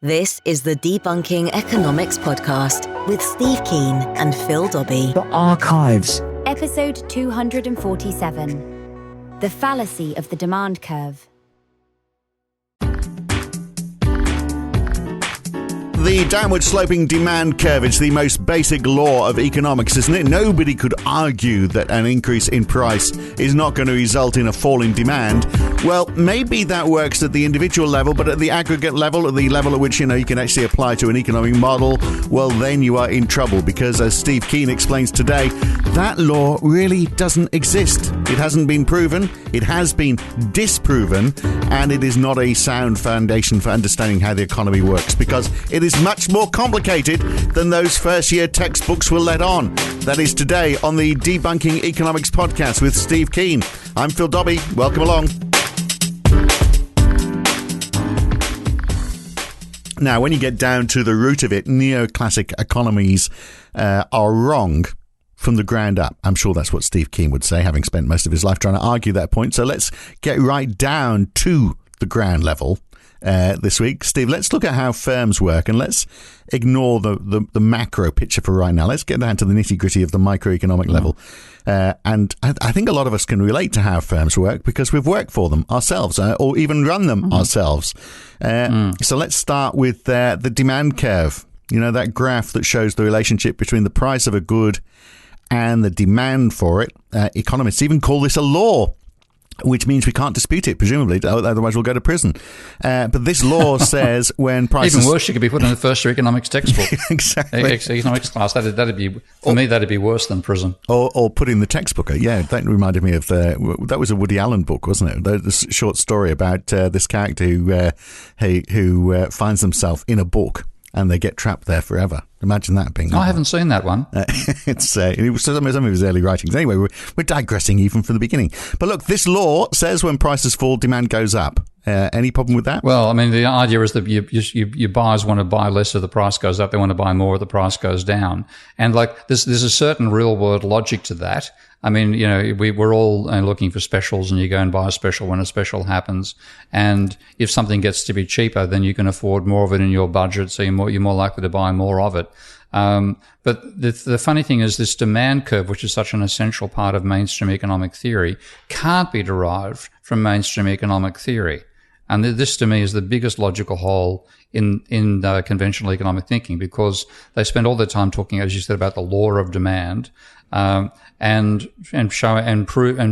This is the Debunking Economics Podcast with Steve Keen and Phil Dobbie. The Archives. Episode 247. The Fallacy of the Demand Curve. The downward sloping demand curve is the most basic law of economics, isn't it? Nobody could argue that an increase in price is not going to result in a fall in demand. Well, maybe that works at the individual level, but at the aggregate level, at the level at which, you can actually apply to an economic model, well, then you are in trouble because, as Steve Keen explains today, that law really doesn't exist. It hasn't been proven, it has been disproven, and it is not a sound foundation for understanding how the economy works because it is much more complicated than those first-year textbooks will let on. That is today on the Debunking Economics Podcast with Steve Keen. I'm Phil Dobbie. Welcome along. Now, when you get down to the root of it, neoclassic economies are wrong from the ground up. I'm sure that's what Steve Keen would say, having spent most of his life trying to argue that point. So let's get right down to the ground level this week. Steve, let's look at how firms work and let's ignore the macro picture for right now. Let's get down to the nitty-gritty of the microeconomic level. And I think a lot of us can relate to how firms work because we've worked for them ourselves or even run them ourselves. So let's start with the demand curve. You know, that graph that shows the relationship between the price of a good and the demand for it. Economists even call this a law, which means we can't dispute it, presumably, otherwise we'll go to prison. But this law says when prices... Even worse, you could be put in the first year economics textbook. Exactly. Economics class, that'd be, for me, that'd be worse than prison. Or put in the textbook. Yeah, that reminded me of, that was a Woody Allen book, wasn't it? The short story about this character who finds himself in a book and they get trapped there forever. Imagine that being... I haven't seen that one. It was some of his early writings. Anyway, we're digressing even from the beginning. But look, this law says when prices fall, demand goes up. Any problem with that? Well, I mean, the idea is that you buyers want to buy less if the price goes up. They want to buy more if the price goes down. And like there's a certain real world logic to that. I mean, we're all looking for specials and you go and buy a special when a special happens. And if something gets to be cheaper, then you can afford more of it in your budget. So you're more likely to buy more of it. But the funny thing is this demand curve, which is such an essential part of mainstream economic theory, can't be derived from mainstream economic theory. And this, to me, is the biggest logical hole in conventional economic thinking because they spend all their time talking, as you said, about the law of demand, and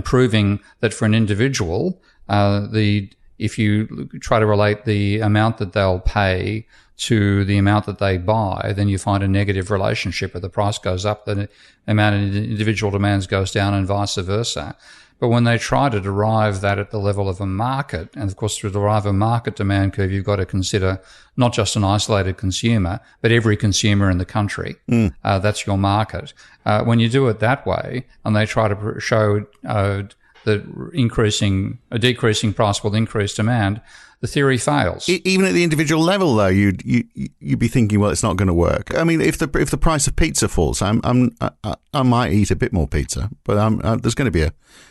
proving that for an individual, if you try to relate the amount that they'll pay to the amount that they buy, then you find a negative relationship. If the price goes up, the amount of individual demands goes down and vice versa. But when they try to derive that at the level of a market, and of course to derive a market demand curve, you've got to consider not just an isolated consumer, but every consumer in the country. That's your market. When you do it that way, and they try to show that a decreasing price will increase demand, the theory fails. Even at the individual level, though, you'd be thinking, well, it's not going to work. I mean, if the price of pizza falls, I might eat a bit more pizza, but there's going to be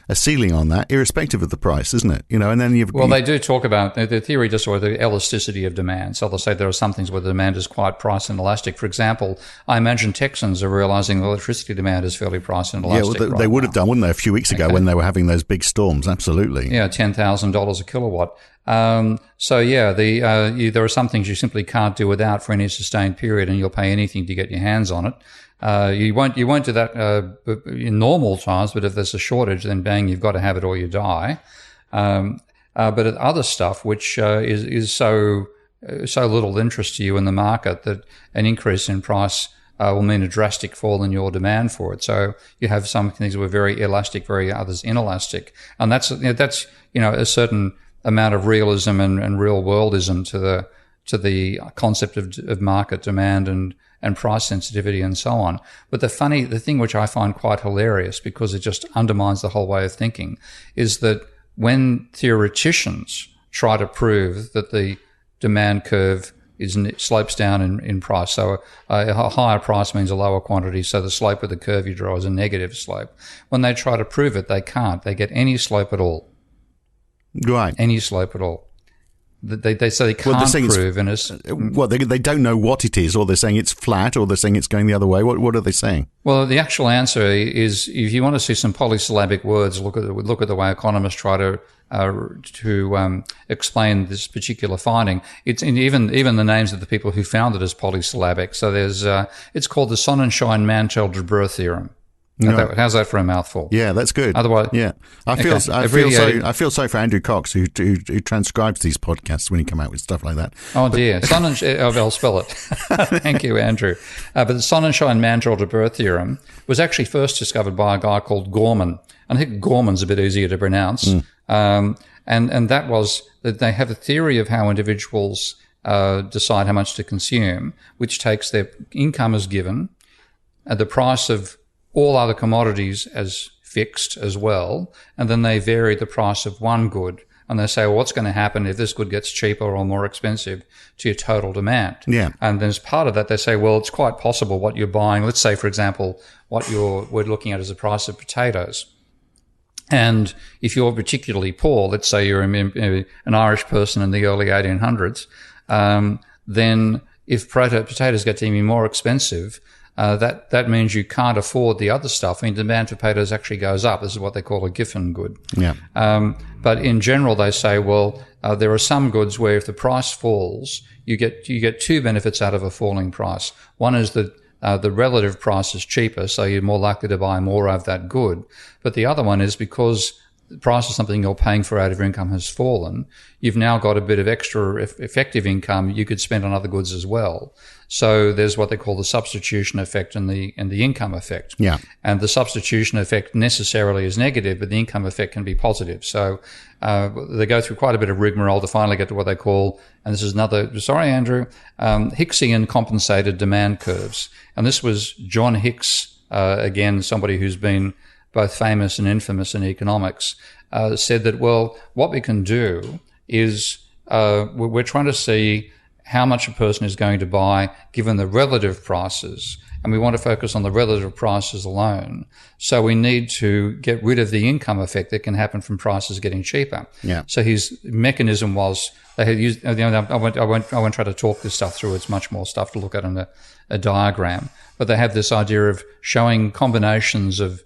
a ceiling on that, irrespective of the price, isn't it? And then they do talk about the theory or the elasticity of demand. So they'll say there are some things where the demand is quite price inelastic. For example, I imagine Texans are realizing the electricity demand is fairly price inelastic. Yeah, well, they would have done, wouldn't they, a few weeks ago when they were having those big storms? Absolutely. Yeah, $10,000 a kilowatt. There are some things you simply can't do without for any sustained period, and you'll pay anything to get your hands on it. You won't do that in normal times, but if there's a shortage, then bang, you've got to have it or you die. But at other stuff, which is so little interest to you in the market that an increase in price will mean a drastic fall in your demand for it. So you have some things that were very elastic, others inelastic, and that's a certain amount of realism and real worldism to the concept of market demand and price sensitivity and so on. But the thing which I find quite hilarious because it just undermines the whole way of thinking is that when theoreticians try to prove that the demand curve slopes down in price, so a higher price means a lower quantity, so the slope of the curve you draw is a negative slope. When they try to prove it, they can't. They get any slope at all. Right. Any slope at all. they say they can't prove. They don't know what it is, or they're saying it's flat, or they're saying it's going the other way. What are they saying? Well, the actual answer is, if you want to see some polysyllabic words, look at the way economists try to explain this particular finding. It's even the names of the people who found it as polysyllabic. So there's it's called the Sonnerschein-Mantel-Debreu theorem. No. How's that for a mouthful? Yeah, that's good. Otherwise, yeah, I feel sorry for Andrew Cox who transcribes these podcasts when he come out with stuff like that. Oh dear, I'll spell it. Thank you, Andrew. But the Sonnerschein-Mantel-Debreu theorem was actually first discovered by a guy called Gorman, and I think Gorman's a bit easier to pronounce. And that was that they have a theory of how individuals decide how much to consume, which takes their income as given, the price of all other commodities as fixed as well, and then they vary the price of one good. And they say, well, what's going to happen if this good gets cheaper or more expensive to your total demand? Yeah. And then as part of that, they say, well, it's quite possible what you're buying. Let's say, for example, we're looking at as the price of potatoes. And if you're particularly poor, let's say you're an Irish person in the early 1800s, then if potatoes get to be more expensive, that means you can't afford the other stuff. I mean, demand for potatoes actually goes up. This is what they call a Giffen good. Yeah. But in general, they say, well, there are some goods where if the price falls, you get two benefits out of a falling price. One is that the relative price is cheaper, so you're more likely to buy more of that good. But the other one is because the price of something you're paying for out of your income has fallen, you've now got a bit of extra effective income you could spend on other goods as well. So there's what they call the substitution effect and the income effect. Yeah. And the substitution effect necessarily is negative, but the income effect can be positive. So they go through quite a bit of rigmarole to finally get to what they call, and this is another, sorry, Andrew, Hicksian compensated demand curves. And this was John Hicks, again, somebody who's been both famous and infamous in economics, said that, well, what we can do is we're trying to see how much a person is going to buy given the relative prices, and we want to focus on the relative prices alone. So we need to get rid of the income effect that can happen from prices getting cheaper. Yeah. So his mechanism was they had used. I won't try to talk this stuff through. It's much more stuff to look at in a diagram. But they have this idea of showing combinations of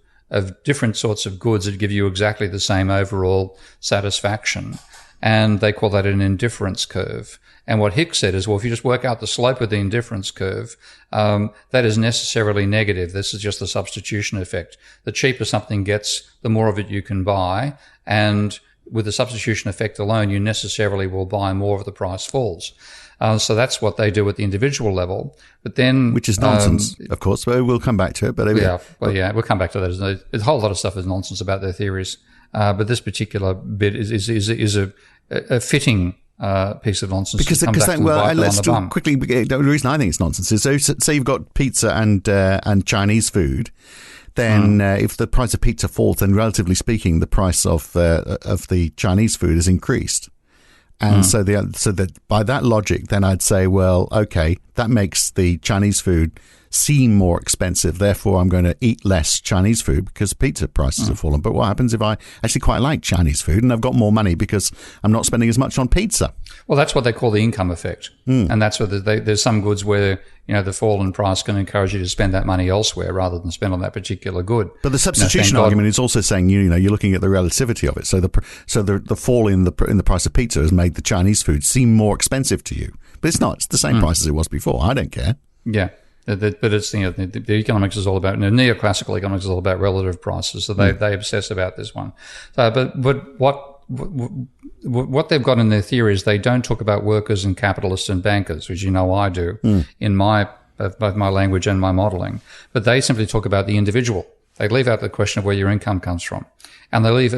different sorts of goods that give you exactly the same overall satisfaction. And they call that an indifference curve. And what Hicks said is, well, if you just work out the slope of the indifference curve, that is necessarily negative. This is just the substitution effect. The cheaper something gets, the more of it you can buy. And with the substitution effect alone, you necessarily will buy more if the price falls. So that's what they do at the individual level. But then, which is nonsense, of course. But we'll come back to it. But we'll come back to that. There's a whole lot of stuff is nonsense about their theories. But this particular bit is a fitting piece of nonsense. Because let's do quickly. The reason I think it's nonsense is so say you've got pizza and Chinese food. Then if the price of pizza falls, then relatively speaking, the price of the Chinese food is increased. And so that by that logic, then I'd say, well, okay, that makes the Chinese food seem more expensive. Therefore, I'm going to eat less Chinese food because pizza prices have fallen. But what happens if I actually quite like Chinese food and I've got more money because I'm not spending as much on pizza? Well, that's what they call the income effect. And that's what there's some goods where, the fall in price can encourage you to spend that money elsewhere rather than spend on that particular good. But the substitution argument is also saying, you're looking at the relativity of it. So the fall in the price of pizza has made the Chinese food seem more expensive to you. But it's not. It's the same price as it was before. I don't care. Yeah. But it's the economics is all about neoclassical economics is all about relative prices, so they obsess about this one. But what they've got in their theory is they don't talk about workers and capitalists and bankers, which I do in both my language and my modelling. But they simply talk about the individual. They leave out the question of where your income comes from. And they leave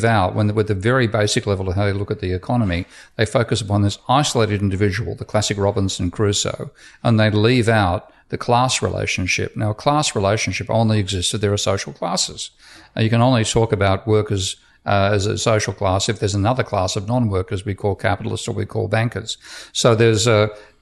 out, with the very basic level of how they look at the economy, they focus upon this isolated individual, the classic Robinson Crusoe, and they leave out the class relationship. Now, a class relationship only exists if there are social classes. You can only talk about workers as a social class if there's another class of non-workers we call capitalists or we call bankers. So there's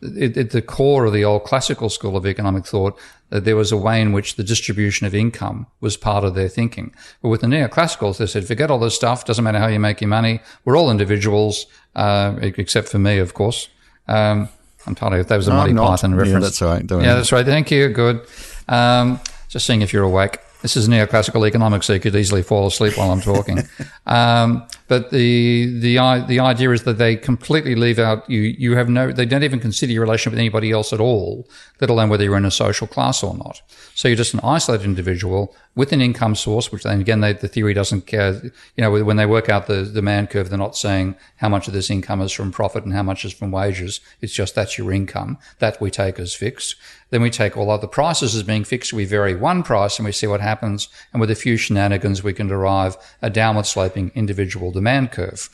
at the core of the old classical school of economic thought, there was a way in which the distribution of income was part of their thinking. But with the neoclassicals, they said, forget all this stuff. Doesn't matter how you make your money. We're all individuals, except for me, of course. I'm totally, if that was a Monty Python reference. Yeah, that's all right. Yeah, that's right. Thank you. Good. Just seeing if you're awake. This is neoclassical economics, so you could easily fall asleep while I'm talking. But the idea is that they completely leave out you have no, they don't even consider your relation with anybody else at all, let alone whether you're in a social class or not. So you're just an isolated individual with an income source, which then again the theory doesn't care. When they work out the demand curve, they're not saying how much of this income is from profit and how much is from wages. It's just that's your income. That we take as fixed. Then we take all other prices as being fixed. We vary one price and we see what happens. And with a few shenanigans, we can derive a downward sloping individual demand curve.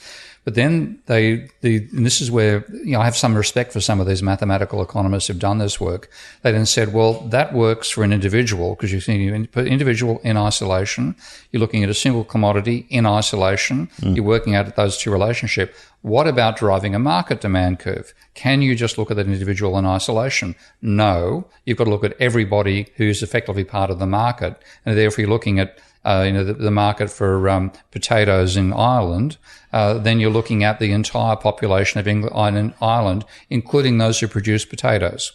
But then and this is where, I have some respect for some of these mathematical economists who've done this work. They then said, well, that works for an individual because you see an individual in isolation. You're looking at a single commodity in isolation. You're working out those two relationships. What about deriving a market demand curve? Can you just look at that individual in isolation? No. You've got to look at everybody who's effectively part of the market. And therefore, you're looking at the market for potatoes in Ireland, then you're looking at the entire population of Ireland, including those who produce potatoes.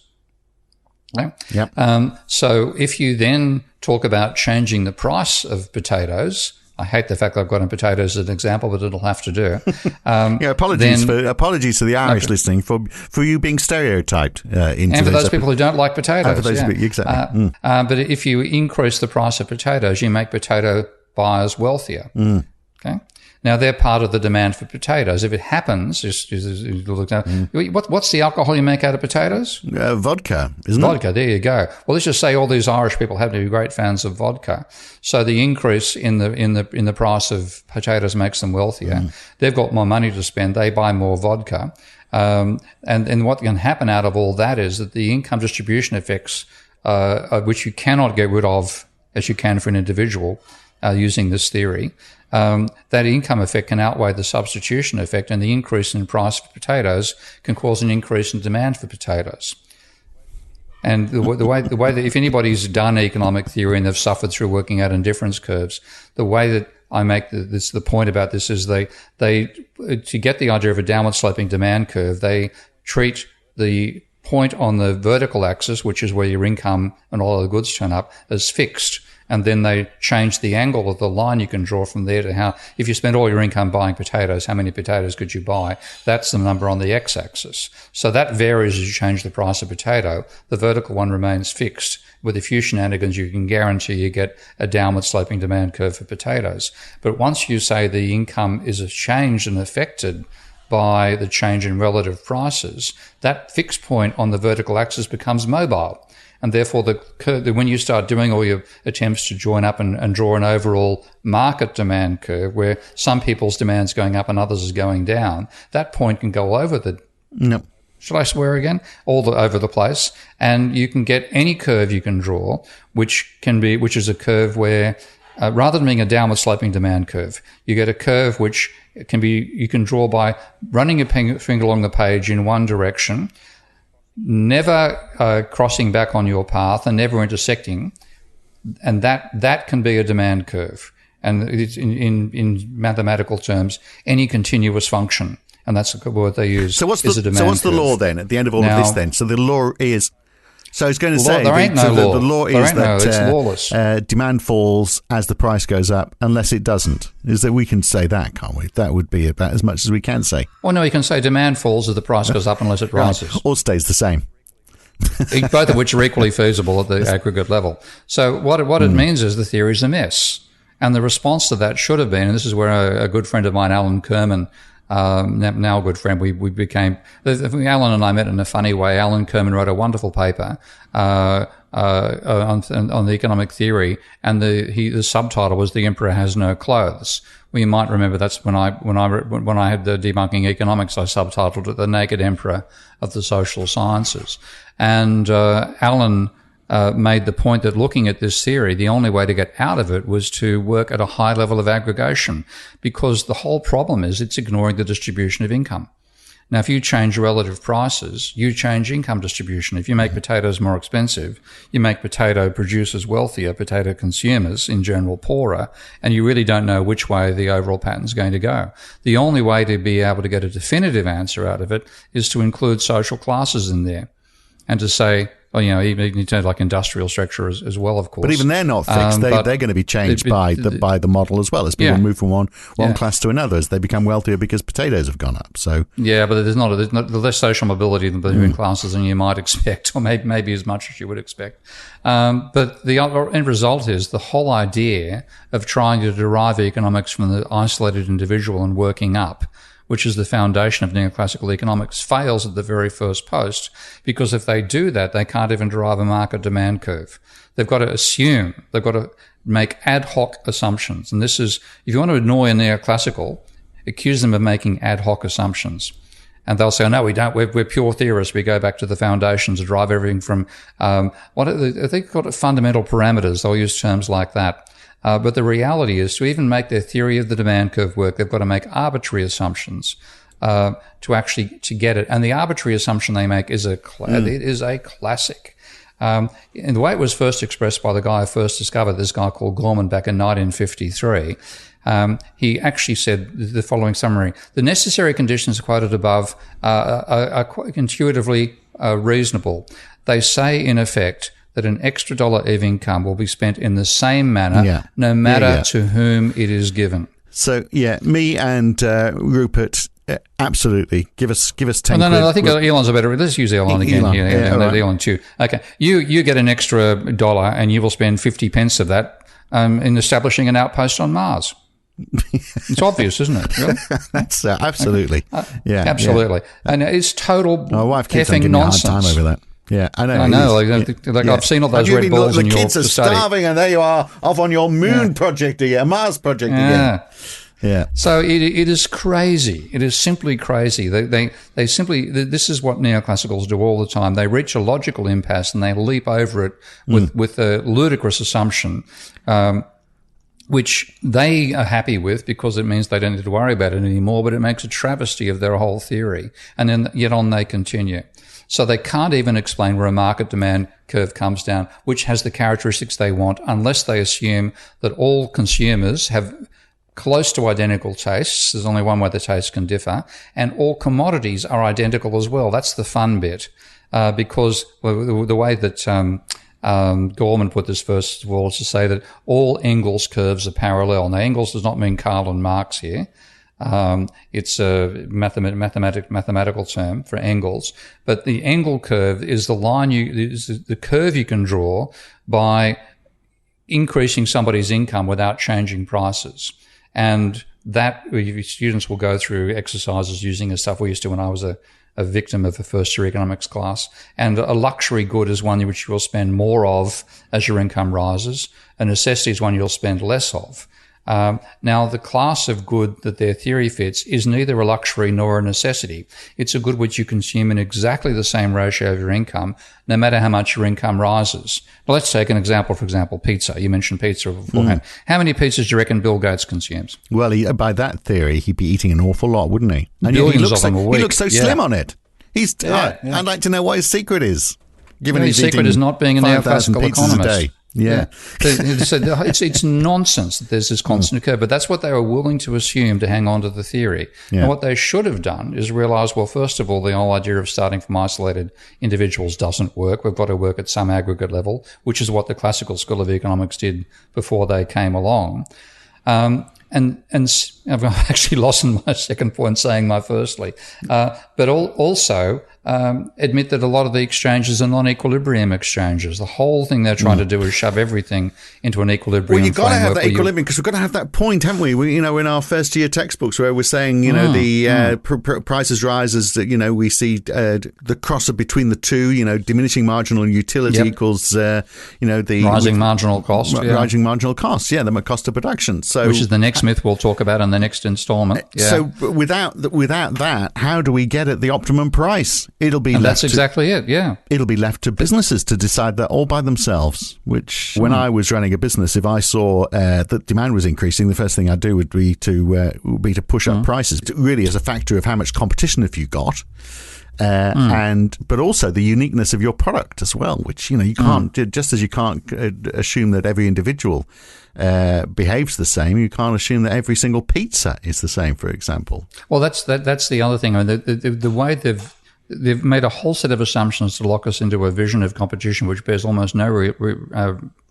Okay? Yep. So if you then talk about changing the price of potatoes, I hate the fact that I've got in potatoes as an example, but it'll have to do. Apologies to the Irish listening for you being stereotyped into and for those people who don't like potatoes. And for those people, exactly. But if you increase the price of potatoes, you make potato buyers wealthier. Okay. Now they're part of the demand for potatoes. If it happens, just look down. What's the alcohol you make out of potatoes? Vodka, isn't it? Vodka. There you go. Well, let's just say all these Irish people happen to be great fans of vodka. So the increase in the price of potatoes makes them wealthier. They've got more money to spend. They buy more vodka. And what can happen out of all that is that the income distribution effects, which you cannot get rid of as you can for an individual using this theory, that income effect can outweigh the substitution effect, and the increase in price for potatoes can cause an increase in demand for potatoes. And the way that if anybody's done economic theory and they've suffered through working out indifference curves, the way that I make the point about this is they to get the idea of a downward sloping demand curve, they treat the point on the vertical axis, which is where your income and all other goods turn up, as fixed. And then they change the angle of the line you can draw from there to how, if you spend all your income buying potatoes, how many potatoes could you buy? That's the number on the x-axis. So that varies as you change the price of potato. The vertical one remains fixed. With a few shenanigans, you can guarantee you get a downward sloping demand curve for potatoes. But once you say the income is changed and affected by the change in relative prices, that fixed point on the vertical axis becomes mobile. And therefore, when you start doing all your attempts to join up and draw an overall market demand curve where some people's demand's going up and others is going down, that point can go over the... No. Should I swear again? Over the place. And you can get any curve you can draw, which is a curve where, rather than being a downward sloping demand curve, you get a curve which you can draw by running your finger along the page in one direction, never crossing back on your path and never intersecting, and that can be a demand curve. And it's in mathematical terms, any continuous function, and that's the word they use. So what's the law then at the end of all of this then? So the law is... So I was going to say, there ain't no law. The law is that it's lawless. Demand falls as the price goes up, unless it doesn't. Is that we can say that, can't we? That would be about as much as we can say. Well, no, you can say demand falls as the price goes up unless it rises. Right. Or stays the same. Both of which are equally feasible at the aggregate level. So what it means is the theory is a mess. And the response to that should have been, and this is where a good friend of mine, Alan Kerman, now a good friend, we became, Alan and I met in a funny way. Alan Kerman wrote a wonderful paper on the economic theory, and the subtitle was "The Emperor Has No Clothes." Well, you might remember that's when I had the Debunking Economics, I subtitled it "The Naked Emperor of the Social Sciences," and Alan made the point that looking at this theory, the only way to get out of it was to work at a high level of aggregation, because the whole problem is it's ignoring the distribution of income. Now, if you change relative prices, you change income distribution. If you make potatoes more expensive, you make potato producers wealthier, potato consumers in general poorer, and you really don't know which way the overall pattern is going to go. The only way to be able to get a definitive answer out of it is to include social classes in there and to say, well, even to like industrial structure as well, of course. But even they're not fixed. They're going to be changed by the model as well as people move from one class to another as they become wealthier because potatoes have gone up. So but there's not the less social mobility between classes than you might expect, or maybe as much as you would expect. But the end result is the whole idea of trying to derive economics from the isolated individual and working up, which is the foundation of neoclassical economics, fails at the very first post, because if they do that, they can't even derive a market demand curve. They've got to assume, they've got to make ad hoc assumptions. And this is, if you want to annoy a neoclassical, accuse them of making ad hoc assumptions. And they'll say, oh, no, we don't. We're pure theorists. We go back to the foundations to drive everything from, I think they call it fundamental parameters. They'll use terms like that. But the reality is, to even make their theory of the demand curve work, they've got to make arbitrary assumptions to get it. And the arbitrary assumption they make is it is a classic. And the way it was first expressed by the guy who first discovered this guy called Gorman back in 1953, he actually said the following summary: the necessary conditions quoted above are quite intuitively reasonable. They say, in effect, that an extra dollar of income will be spent in the same manner, no matter to whom it is given. So, me and Rupert, absolutely. Give us 10 No, I think Elon's a better. Let's use Elon again. Elon too. Okay, you get an extra dollar and you will spend 50 pence of that in establishing an outpost on Mars. It's obvious, isn't it? Really? That's absolutely. Absolutely. And it's total my wife keeps on effing giving me a hard nonsense. time over that. Yeah, I know. I know. I've seen all those red balls in your study. The kids are starving, and there you are off on your moon project again, Mars project again. Yeah. So it is crazy. It is simply crazy. They simply, this is what neoclassicals do all the time. They reach a logical impasse and they leap over it with a ludicrous assumption, which they are happy with because it means they don't need to worry about it anymore, but it makes a travesty of their whole theory. And then yet on they continue. So they can't even explain where a market demand curve comes down, which has the characteristics they want, unless they assume that all consumers have close to identical tastes. There's only one way the tastes can differ. And all commodities are identical as well. That's the fun bit, because the way that Gorman put this first of all is to say that all Engels curves are parallel. Now, Engels does not mean Karl and Marx here. It's a mathematical term for Engels, but the Engel curve is the line is the curve you can draw by increasing somebody's income without changing prices. And that students will go through exercises using the stuff we used to when I was a victim of a first year economics class. And a luxury good is one which you will spend more of as your income rises. A necessity is one you'll spend less of. Now, the class of good that their theory fits is neither a luxury nor a necessity. It's a good which you consume in exactly the same ratio of your income, no matter how much your income rises. Now, let's take an example, for example, pizza. You mentioned pizza beforehand. How many pizzas do you reckon Bill Gates consumes? Well, by that theory, he'd be eating an awful lot, wouldn't he? And Billions of them a week. He looks so slim on it. I'd like to know what his secret is. Given his secret is not being a neoclassical economist. Yeah. It's nonsense that there's this constant curve, but that's what they were willing to assume to hang on to the theory. Yeah. And what they should have done is realize, well, first of all, the whole idea of starting from isolated individuals doesn't work. We've got to work at some aggregate level, which is what the classical school of economics did before they came along. And I've actually lost in my second point saying my firstly, but also admit that a lot of the exchanges are non-equilibrium exchanges. The whole thing they're trying to do is shove everything into an equilibrium. Well, you've got to have that equilibrium because we've got to have that point, haven't we? In our first year textbooks where we're saying, prices rise as, we see the crosser between the two, diminishing marginal utility equals, the rising marginal cost. Rising marginal cost, the cost of production. So, which is the next myth we'll talk about in the next installment. Yeah. So without that, how do we get at the optimum price? It'll be and left that's exactly it, yeah. It'll be left to businesses to decide that all by themselves, which when I was running a business, if I saw that demand was increasing, the first thing I'd do would be to push up prices, really as a factor of how much competition have you got. But also the uniqueness of your product as well, which you can't just as you can't assume that every individual behaves the same, you can't assume that every single pizza is the same, for example. Well, that's the other thing. I mean, the way they've made a whole set of assumptions to lock us into a vision of competition which bears almost no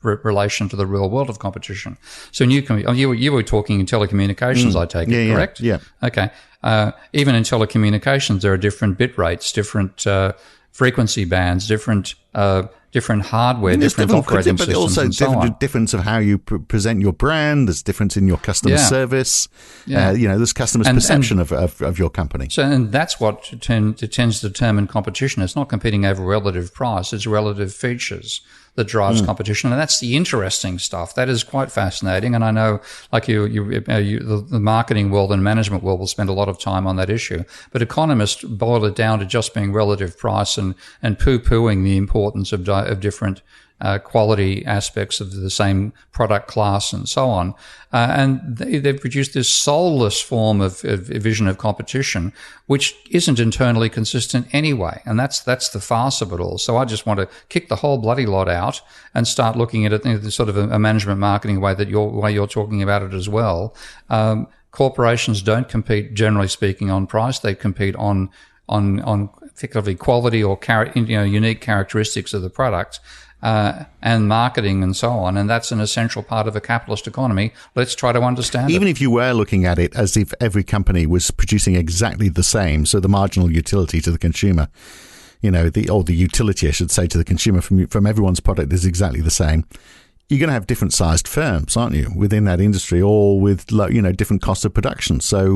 relation to the real world of competition. So you were talking in telecommunications, I take it, correct? Yeah. Okay. Even in telecommunications, there are different bit rates, different frequency bands, different hardware, different operating systems, but also and so on. difference of how you present your brand. There's difference in your customer service. There's customers' perception of your company. So, and that's what tends to determine competition. It's not competing over relative price; it's relative features that drives competition, and that's the interesting stuff. That is quite fascinating, and I know, like the marketing world and management world will spend a lot of time on that issue. But economists boil it down to just being relative price and poo-pooing the importance of different quality aspects of the same product class and so on. And they've produced this soulless form of vision of competition, which isn't internally consistent anyway. And that's the farce of it all. So I just want to kick the whole bloody lot out and start looking at it in sort of a management marketing way that you're talking about it as well. Corporations don't compete, generally speaking, on price. They compete on effectively quality or unique characteristics of the product. And marketing and so on, and that's an essential part of a capitalist economy. Let's try to understand Even if you were looking at it as if every company was producing exactly the same, so the marginal utility to the consumer, the utility, I should say, to the consumer from everyone's product is exactly the same. You're going to have different sized firms, aren't you, within that industry, all with different costs of production. So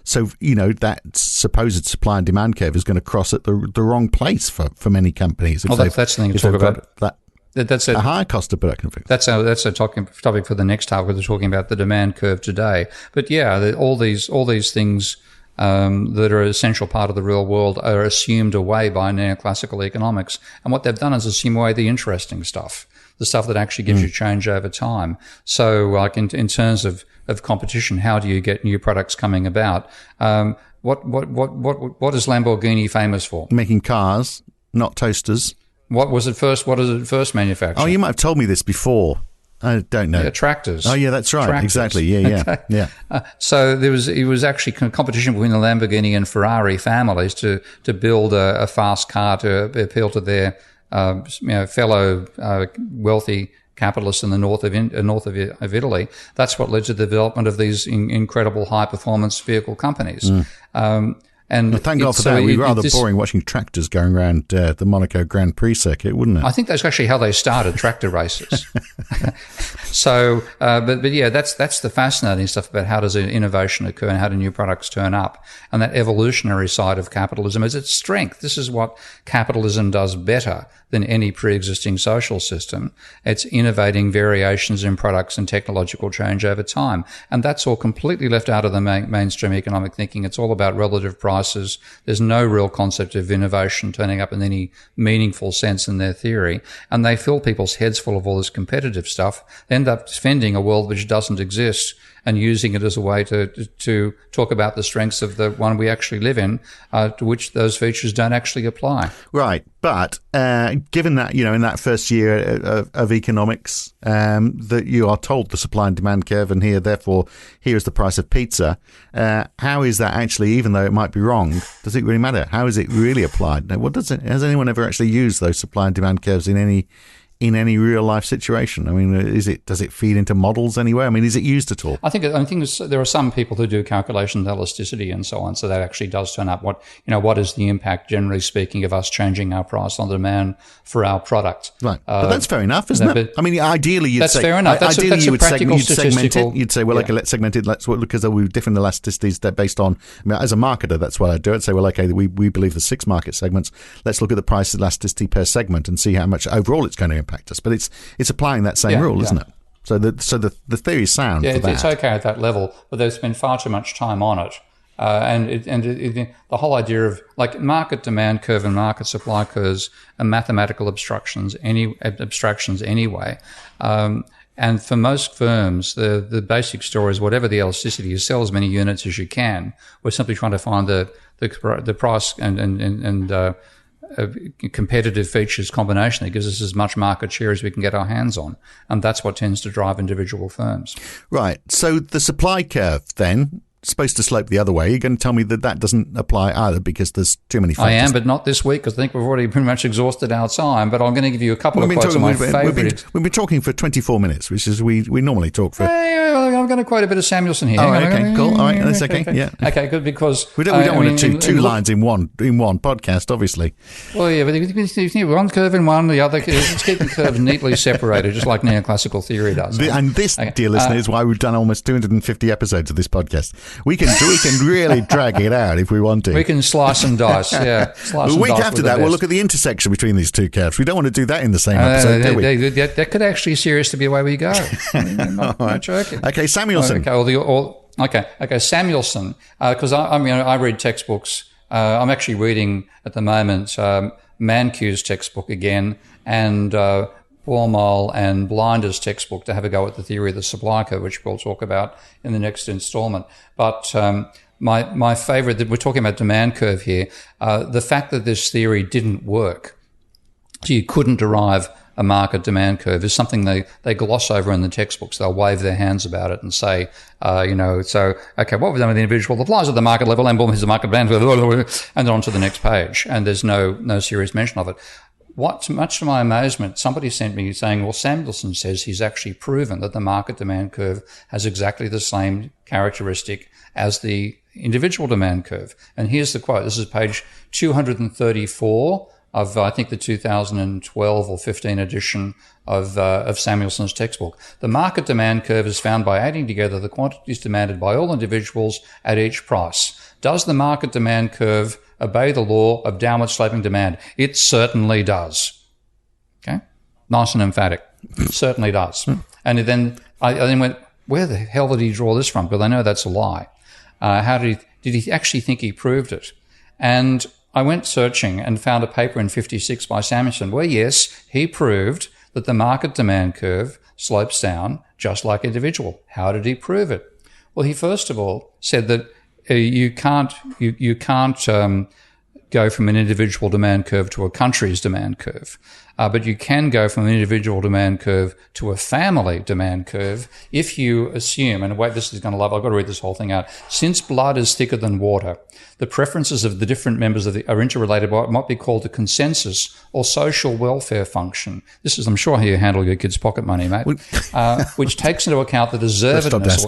that supposed supply and demand curve is going to cross at the wrong place for many companies. That's the thing to talk about. That's a high cost of production. That's a topic for the next topic. We're talking about the demand curve today. But yeah, all these things that are an essential part of the real world are assumed away by neoclassical economics. And what they've done is assume away the interesting stuff. The stuff that actually gives you change over time. So, like in terms of competition, how do you get new products coming about? What is Lamborghini famous for? Making cars, not toasters. What was it first? What is it first manufactured? Oh, you might have told me this before. I don't know. Yeah, tractors. Oh, yeah, that's right. Tractors. Exactly. Yeah. Okay. So it was actually competition between the Lamborghini and Ferrari families to build a fast car to appeal to their fellow wealthy capitalists in the north of Italy. That's what led to the development of these incredible high performance vehicle companies. And thank God for that. It would be rather boring watching tractors going around the Monaco Grand Prix circuit, wouldn't it? I think that's actually how they started tractor races. So, but yeah, that's the fascinating stuff about how does innovation occur and how do new products turn up. And that evolutionary side of capitalism is its strength. This is what capitalism does better than any pre-existing social system. It's innovating variations in products and technological change over time. And that's all completely left out of the mainstream economic thinking. It's all about relative prices. There's no real concept of innovation turning up in any meaningful sense in their theory. And they fill people's heads full of all this competitive stuff. They end up defending a world which doesn't exist and using it as a way to talk about the strengths of the one we actually live in, to which those features don't actually apply. Right. But given that, in that first year of economics, that you are told the supply and demand curve, and therefore, here is the price of pizza, how is that actually, even though it might be wrong, does it really matter? How is it really applied? Now, has anyone ever actually used those supply and demand curves in any real life situation? I mean, does it feed into models anywhere? I mean, is it used at all? I think there are some people who do calculations, elasticity, and so on. So that actually does turn up. What is the impact, generally speaking, of us changing our price on demand for our product? Right, but that's fair enough, isn't it? I mean, ideally, you'd that's say fair enough. That's ideally a you would practical segment it. You'd say, well, okay, let's segment it. Let's because there will be different elasticities based on. I mean, as a marketer, that's what I'd do. I'd say, well, okay, we believe there's 6 market segments. Let's look at the price elasticity per segment and see how much overall it's going to impact us. But it's applying that same rule, isn't it? So the theory is sound. Yeah, for that. It's okay at that level, but they've spent far too much time on it The whole idea of like market demand curve and market supply curves are mathematical abstractions anyway. And for most firms, the basic story is whatever the elasticity is, sell as many units as you can. We're simply trying to find the price and competitive features combination that gives us as much market share as we can get our hands on. And that's what tends to drive individual firms. Right. So the supply curve then, supposed to slope the other way. You're going to tell me that doesn't apply either because there's too many factors. I am, but not this week because I think we've already pretty much exhausted our time. But I'm going to give you a couple of quotes of my favourite. We've been talking for 24 minutes, which is we normally talk for. I'm going to quote a bit of Samuelson here. Oh, okay, cool. All right, that's okay. Yeah. Okay, good, because we don't want to do two lines in one podcast, obviously. Well, yeah, but one curve in one, the other. Let's keep the curves neatly separated, just like neoclassical theory does. And this, dear listener, is why we've done almost 250 episodes of this podcast. We can really drag it out if we want to. We can slice and dice. Yeah. The week after that, we'll look at the intersection between these two curves. We don't want to do that in the same episode, do we? That could actually seriously be the way we go. I'm not joking. Okay, Samuelson. Okay, Samuelson. Because I read textbooks. I'm actually reading at the moment Mankiw's textbook again, and Baumol and Blinder's textbook to have a go at the theory of the supply curve, which we'll talk about in the next installment. But my favourite, that we're talking about demand curve here, the fact that this theory didn't work, so you couldn't derive a market demand curve, is something they gloss over in the textbooks. They'll wave their hands about it and say, what we've done with the individual applies at the market level, and boom, here's the market demand curve, and then on to the next page. And there's no serious mention of it. Much to my amazement, somebody sent me saying, well, Samuelson says he's actually proven that the market demand curve has exactly the same characteristic as the individual demand curve. And here's the quote. This is page 234 of, I think, the 2012 or 15 edition of Samuelson's textbook. The market demand curve is found by adding together the quantities demanded by all individuals at each price. Does the market demand curve obey the law of downward sloping demand? It certainly does. Okay? Nice and emphatic. It certainly does. And then I then went, where the hell did he draw this from? Because I know that's a lie. Did he actually think he proved it? And I went searching and found a paper in 56 by Samuelson where, yes, he proved that the market demand curve slopes down just like individual. How did he prove it? Well, he first of all said that you can't go from an individual demand curve to a country's demand curve. But you can go from an individual demand curve to a family demand curve if you assume, and wait, this is going to love, I've got to read this whole thing out. Since blood is thicker than water, the preferences of the different members are interrelated by what might be called a consensus or social welfare function. This is, I'm sure, how you handle your kids' pocket money, mate, which takes into account the deservedness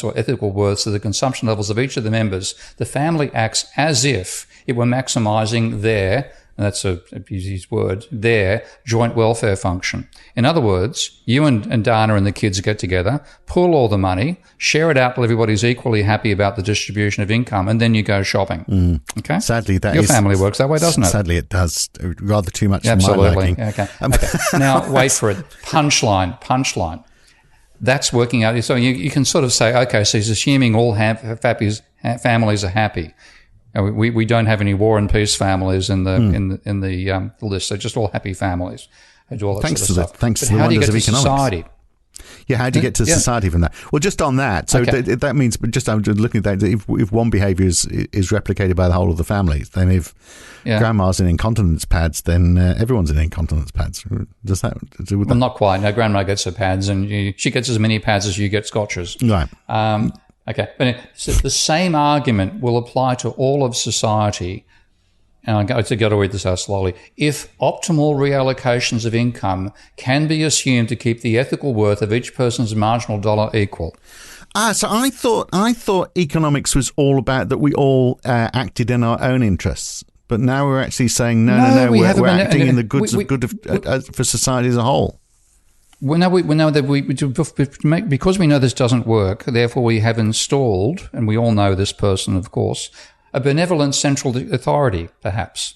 or ethical worths of the consumption levels of each of the members. The family acts as if it were maximising their, and that's his word, their joint welfare function. In other words, you and Dana and the kids get together, pool all the money, share it out till everybody's equally happy about the distribution of income, and then you go shopping. Okay? Sadly, your family works that way, doesn't it? Sadly, it does. Rather too much Absolutely. for my liking. Okay. Now, wait for it. Punchline. That's working out. So you can sort of say, okay, so he's assuming all families are happy. We don't have any war and peace families in the list. They're just all happy families. They do all that thanks sort of stuff. Thanks to the wonders of economics. Society? Yeah, how do you get to society from that? Well, just on that, so that means, just I'm just looking at that, if one behaviour is replicated by the whole of the family, then if grandma's in incontinence pads, then everyone's in incontinence pads. Does that? Well, not quite. No, grandma gets her pads, and she gets as many pads as you get scotches. Right. Okay, but so the same argument will apply to all of society. And I've got to read this out slowly. If optimal reallocations of income can be assumed to keep the ethical worth of each person's marginal dollar equal. So I thought economics was all about that we all acted in our own interests. But now we're actually saying, no, we're acting in the good for society as a whole. We know that because we know this doesn't work, therefore we have installed, and we all know this person, of course, a benevolent central authority, perhaps,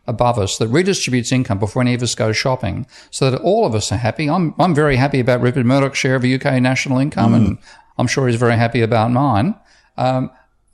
above us that redistributes income before any of us go shopping so that all of us are happy. I'm very happy about Rupert Murdoch's share of UK national income, and I'm sure he's very happy about mine.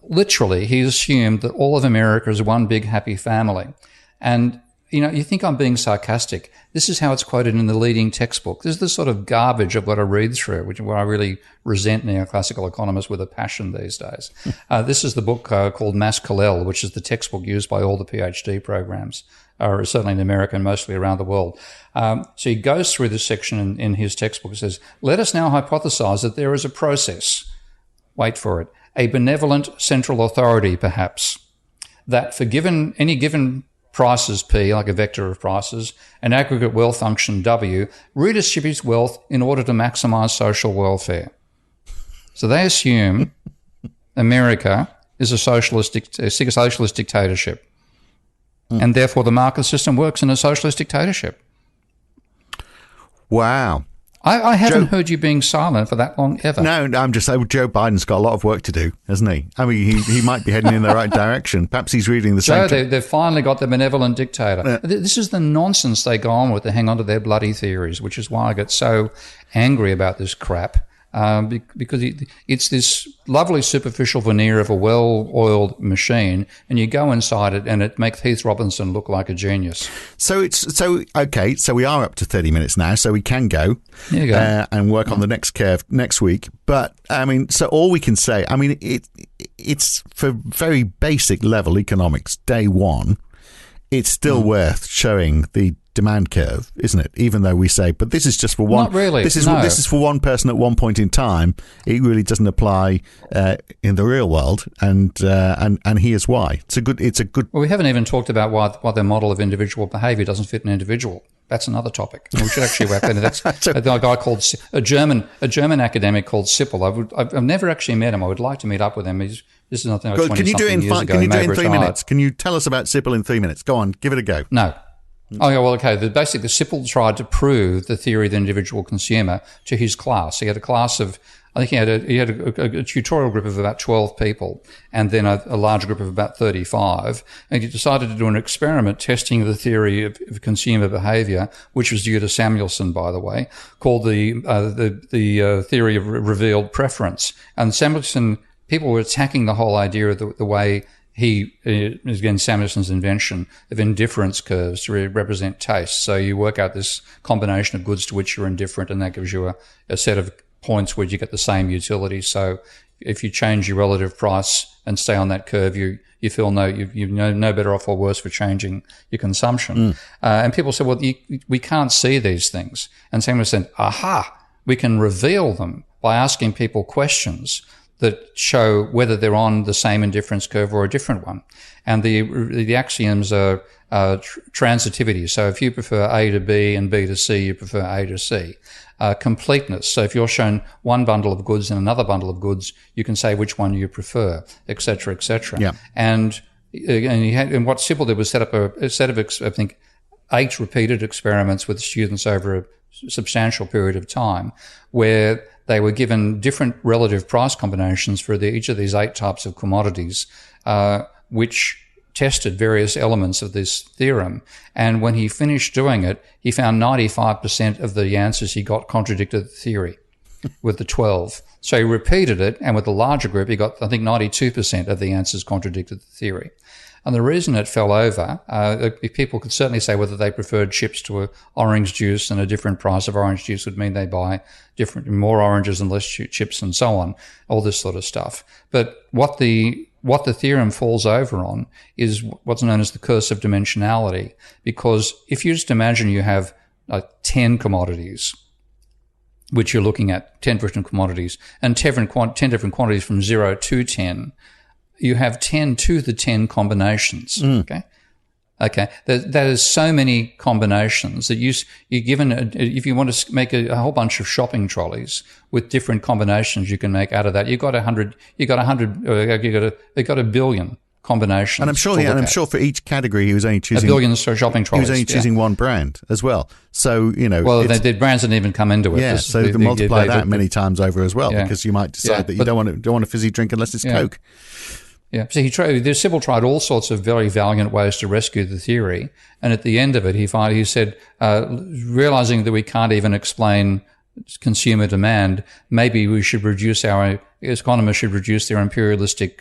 Literally, he assumed that all of America is one big happy family. And, you think I'm being sarcastic. This is how it's quoted in the leading textbook. This is the sort of garbage I've got to read through, where I really resent neoclassical economists with a passion these days. This is the book called Mas Kalel, which is the textbook used by all the PhD programs, certainly in America and mostly around the world. So he goes through this section in his textbook and says, let us now hypothesize that there is a process. Wait for it. A benevolent central authority, perhaps, that for any given prices P, like a vector of prices, an aggregate wealth function W, redistributes wealth in order to maximize social welfare. So they assume America is a socialist dictatorship. And therefore the market system works in a socialist dictatorship. Wow. I haven't heard you being silent for that long ever. No, I'm just saying Joe Biden's got a lot of work to do, hasn't he? I mean, he might be heading in the right direction. Perhaps he's reading the same. Joe, they've finally got the benevolent dictator. This is the nonsense they go on with to hang on to their bloody theories, which is why I get so angry about this crap. Because it's this lovely superficial veneer of a well-oiled machine, and you go inside it, and it makes Heath Robinson look like a genius. So we are up to 30 minutes now, so we can go, and work on the next curve next week. But I mean, so all we can say, I mean, it's for very basic level economics, day one, it's still worth showing the demand curve, isn't it? Even though we say, but this is just for one. Not really. This is for one person at one point in time. It really doesn't apply in the real world, and here's why. It's a good. Well, we haven't even talked about why their model of individual behaviour doesn't fit an individual. That's another topic. We should actually wrap into that. That's a guy called a German academic called Sippel. I've never actually met him. I would like to meet up with him. This is nothing. Can you do it in 3 minutes? Can you tell us about Sippel in 3 minutes? Go on, give it a go. No. Oh, yeah, well, okay. Basically, Sippel tried to prove the theory of the individual consumer to his class. He had a class of, I think he had a tutorial group of about 12 people, and then a large group of about 35. And he decided to do an experiment testing the theory of consumer behaviour, which was due to Samuelson, by the way, called the theory of revealed preference. And Samuelson, people were attacking the whole idea of the way he is, again, Samuelson's invention of indifference curves to represent taste. So you work out this combination of goods to which you're indifferent, and that gives you a set of points where you get the same utility. So if you change your relative price and stay on that curve, you feel you're no better off or worse for changing your consumption. And people say, well, we can't see these things. And Samuelson said, aha, we can reveal them by asking people questions that show whether they're on the same indifference curve or a different one. And the axioms are transitivity. So if you prefer A to B and B to C, you prefer A to C. Completeness. So if you're shown one bundle of goods and another bundle of goods, you can say which one you prefer, et cetera, et cetera. Yeah. And what Sippel did was set up a set of, I think, 8 repeated experiments with students over a substantial period of time, where they were given different relative price combinations for each of these 8 types of commodities, which tested various elements of this theorem. And when he finished doing it, he found 95% of the answers he got contradicted the theory with the 12. So he repeated it, and with the larger group, he got, I think, 92% of the answers contradicted the theory. And the reason it fell over, people could certainly say whether they preferred chips to orange juice, and a different price of orange juice would mean they buy more oranges and less chips, and so on, all this sort of stuff. But what the theorem falls over on is what's known as the curse of dimensionality, because if you just imagine you have 10 commodities, which you're looking at, 10 different commodities, and 10 different quantities from 0 to 10, you have 10 to the 10 combinations. Okay. That is so many combinations that you're given, if you want to make a whole bunch of shopping trolleys with different combinations you can make out of that, you've got a billion combinations. And I'm sure for each category he was only choosing a billion shopping trolleys. He was only choosing one brand as well. So, well, the brands didn't even come into it. Yeah, so they multiply that many times over as well, because you might decide that you don't want a fizzy drink unless it's Coke. Yeah, so Sippel tried all sorts of very valiant ways to rescue the theory, and at the end of it, he said, realizing that we can't even explain consumer demand, maybe economists should reduce their imperialistic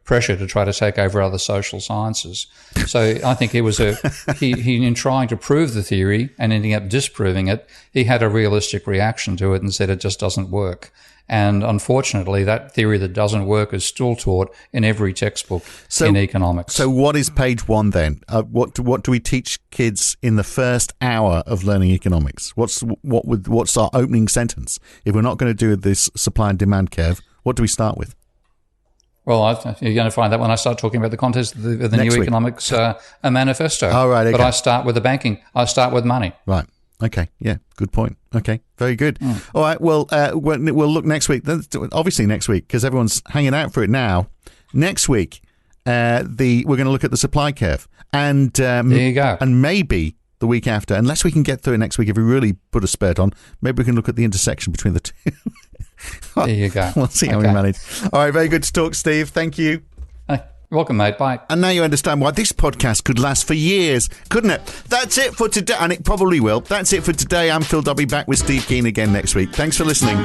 pressure to try to take over other social sciences. So I think he in trying to prove the theory and ending up disproving it, he had a realistic reaction to it and said it just doesn't work. And unfortunately, that theory that doesn't work is still taught in every textbook in economics. So what is page 1 then? What do we teach kids in the first hour of learning economics? What's our opening sentence? If we're not going to do this supply and demand curve, what do we start with? Well, you're going to find that when I start talking about the context of the new economics manifesto. Oh, right, okay. But I start with the banking. I start with money. Right. Okay. Yeah. Good point. Okay. Very good. All right. Well, we'll look next week. Obviously next week, because everyone's hanging out for it now. Next week, we're going to look at the supply curve, and there you go. And maybe the week after, unless we can get through it next week, if we really put a spurt on, maybe we can look at the intersection between the two. There you go. We'll see how we manage. All right. Very good to talk, Steve. Thank you. Welcome, mate. Bye. And now you understand why this podcast could last for years, couldn't it? That's it for today, and it probably will. That's it for today. I'm Phil Dobby, back with Steve Keen again next week. Thanks for listening.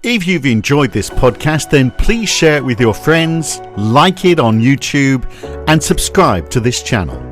If you've enjoyed this podcast, then please share it with your friends, like it on YouTube, and subscribe to this channel.